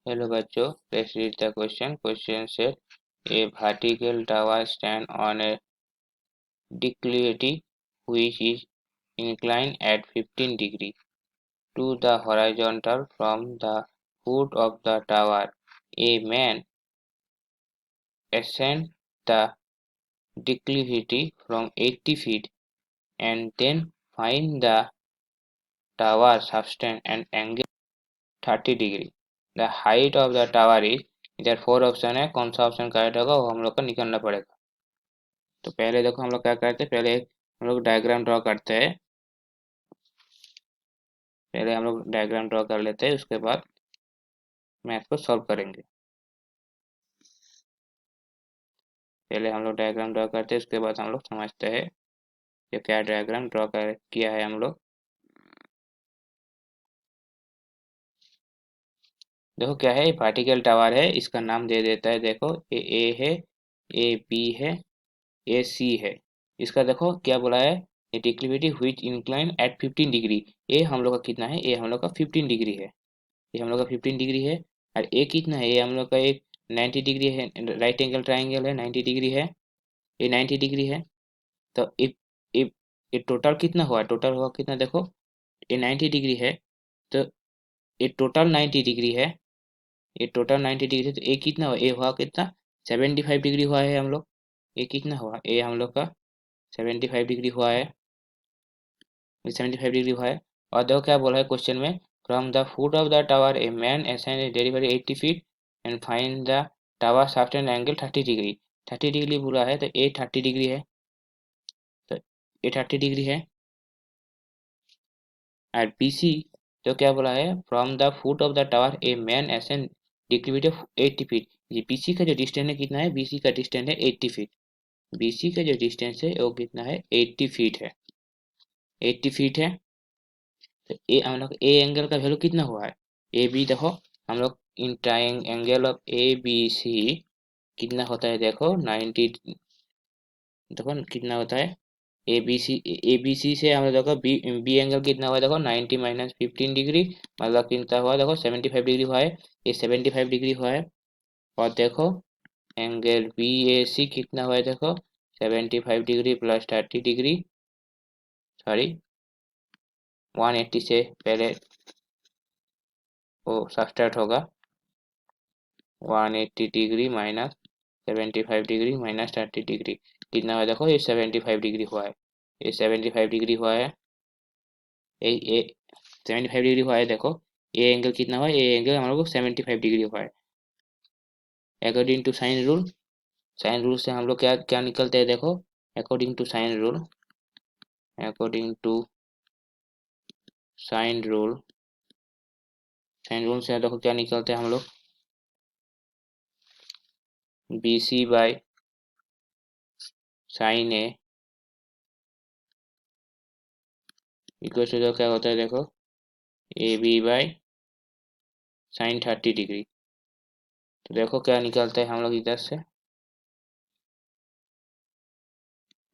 Hello बच्चों, let's read the question. Question said a vertical tower stand on a declivity which is inclined at 15 degree to the horizontal from the foot of the tower. A man ascends the declivity from 80 feet and then find the tower subtend an angle 30 degree. The height of the tower is. इधर 4 option है, कौन सा option correct होगा वो हम लोग को निकालना पड़ेगा. तो पहले देखो हम लोग क्या करते हैं, पहले हम लोग डायग्राम ड्रॉ करते हैं. पहले हम लोग डायग्राम ड्रॉ कर लेते हैं, उसके बाद मैथ को सॉल्व करेंगे. पहले हम लोग डायग्राम ड्रॉ करते हैं, उसके बाद हम लोग समझते हैं कि क्या डायग्राम ड्रॉ कर किया है हम लोग. देखो क्या है, पार्टिकल टावर है, इसका नाम दे देता है. देखो ए है, ए बी है, ए सी है. इसका देखो क्या बोला है, ए डिक्लिविटी व्हिच इंक्लाइन एट 15 डिग्री. ए हम लोग का कितना है, ए हम लोग का 15 डिग्री है. ये हम लोग का 15 डिग्री है. और ए कितना है, ये हम लोग का एक 90 डिग्री है, राइट एंगल ट्राइंगल है, 90 डिग्री है, ये 90 डिग्री है. तो इफ ये टोटल कितना हुआ, टोटल हुआ कितना, देखो ये 90 डिग्री है, तो ये टोटल 90 डिग्री है, ये टोटल 90 डिग्री. तो ए कितना हुआ, ए हुआ कितना 75 डिग्री हुआ है हम लोग. ये कितना हुआ, ए हम लोग का 75 डिग्री हुआ है, 75 डिग्री हुआ है. और देखो क्या बोला है क्वेश्चन में, from the foot of the tower a man ascend delivery 80 feet and find the tower sustain angle 30 degree. 30 degree बोला है, तो ए 30 डिग्री है, तो ए 30 डिग्री है. और बी सी तो क्या बोला है, from the foot of the tower a man ascend declivity of 80 feet. ये बी सी का जो डिस्टेंस है कितना है, बी सी का डिस्टेंस है 80 फीट. बी सी का जो डिस्टेंस है वो कितना है, 80 फीट है, 80 फीट है. तो ए हम लोग ए एंगल का वैल्यू कितना हुआ है, ए बी देखो हम लोग in triangle of A B C कितना होता है, देखो 90, देखो कितना होता है, ए बी सी से हम लोग देखो बी बी एंगल कितना हुआ है, देखो 90 माइनस 15 डिग्री मतलब कितना हुआ, देखो 75 डिग्री हुआ है, ये 75 डिग्री हुआ है. और देखो एंगल बी ए सी कितना हुआ है, देखो 75 डिग्री प्लस 30 डिग्री, सॉरी 180 से पहले वो सब्सट्रैक्ट होगा, 180 degree minus 75 degree minus 30 degree कितना हुआ, देखो ये 75 डिग्री हुआ है, ये 75 डिग्री हुआ है, ये 75 डिग्री हुआ है. देखो ये एंगल कितना हुआ है, ये एंगल हमारे को 75 डिग्री हुआ है. According to sine rule, sine rule से हम लोग क्या क्या निकलते हैं, देखो according to sine rule, according to sine rule, sine rule से देखो क्या निकलते हैं हम लोग, B C by sine A equal to क्या होता है, देखो A B by sine 30 degree. तो देखो क्या निकलता है हम लोग इधर से,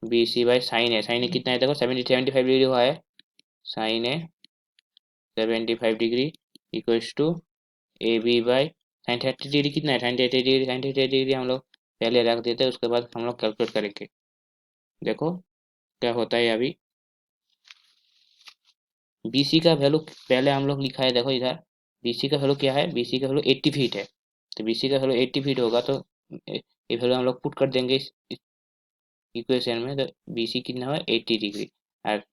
B C by sine A. Sine A कितना है, देखो 75 डिग्री हुआ है, sine A 75 degree equals to A B by sine 30 degree कितना है, साइन 30 डिग्री, साइन 30 डिग्री हम लोग पहले रख देते हैं, उसके बाद हम लोग कैलकुलेट करेंगे. देखो क्या होता है अभी, बी सी का वैल्यू पहले हम लोग लिखा है, देखो इधर बी सी का वैल्यू क्या है, बी सी का वैल्यू 80 फीट है. तो बी सी का वैल्यू 80 फीट होगा, तो ये वैल्यू हम लोग पुट कर देंगे इस इक्वेशन में. तो बी सी कितना हुआ 80 डिग्री, और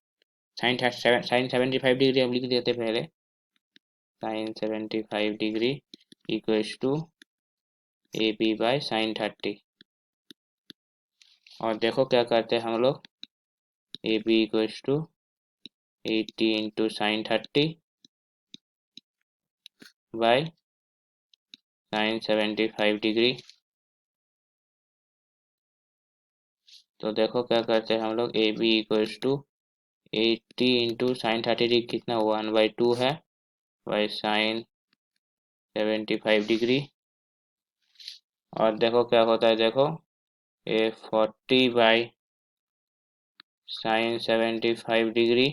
साइन 75 डिग्री हम लिख देते पहले, sine 75 degree equals to A B by sine 30. और देखो क्या करते हैं हम लोग, A B equals to 80 into sine 30 by sine 75 degree. तो देखो क्या करते हैं हम लोग, A B equals to 80 into sine 30 degree कितना 1/2 है, बाई साइन 75 डिग्री. और देखो क्या होता है, देखो A 40 by sine 75 degree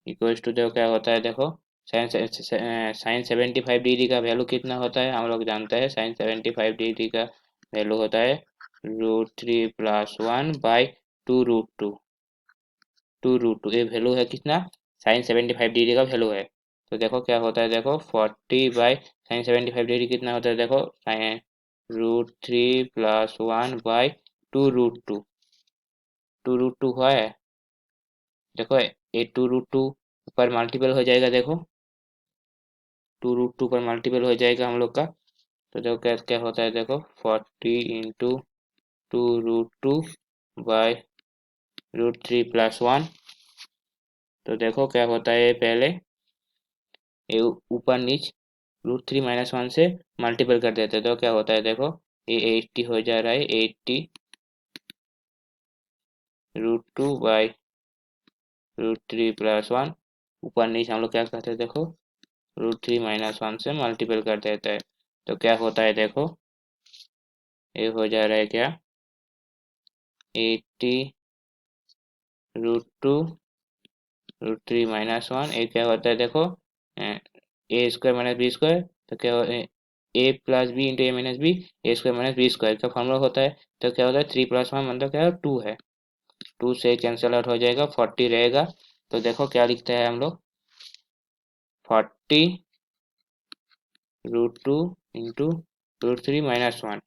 equals to, देखो क्या होता है, देखो साइन 75 डिग्री का वैल्यू कितना होता है, हम लोग जानते हैं साइन 75 डिग्री का वैल्यू होता है √3 + 1/2√2। ये वैल्यू है कितना, साइन 75 डिग्री का वैल्यू है। तो देखो क्या होता है, देखो 40/साइन 75 डिग्री कितना होता है, देखो साइन √3 + 1/2√2। 2√2 हुआ है, देखो ये 2√2 ऊपर मल्टीपल हो जाएगा, देखो 2√2 पर मल्टीपल हो जाएगा हम लोग का। तो देखो क्या क्या होता है, देखो 40 × 2√2/√3 + 1। तो देखो क्या होता है, पहले ये ऊपर नीच √3 - 1 से मल्टीपल कर देते हैं, तो क्या होता है, देखो ये 80 हो जा रहा है, 80√2/√3 + 1। ऊपर नीचे हम लोग क्या करते हैं, देखो √3 - 1 से मल्टीपल कर देते हैं। तो क्या होता है, देखो ये हो जा रहा है क्या, 80√2√3 - 1। ये क्या होता है, देखो A² - B²। तो क्या A + B × A - B, A² - B² का फॉर्मूला होता है। तो क्या होता है, 3 + 1 मतलब क्या है, 2 है। 2 से कैंसिल आउट हो जाएगा, 40 रहेगा। तो देखो क्या लिखते हैं हम लोग, 40√2 × √3 - 1।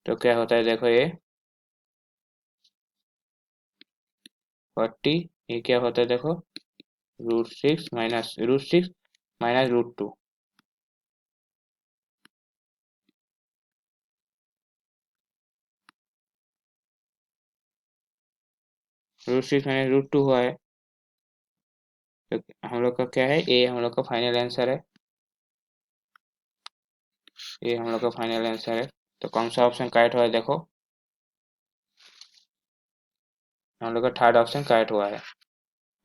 तो क्या होता है, देखो ये 40, ये क्या होता है, देखो √6 माइनस √2। √6 - √2 हुआ है। तो हम लोग का क्या है, ये हम लोग का फाइनल आंसर है। ये हम लोग का फाइनल आंसर है। तो कौन सा ऑप्शन करेक्ट हुआ है, देखो हम लोग का थर्ड ऑप्शन करेक्ट हुआ है।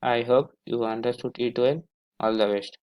I hope you understood it well. All the best.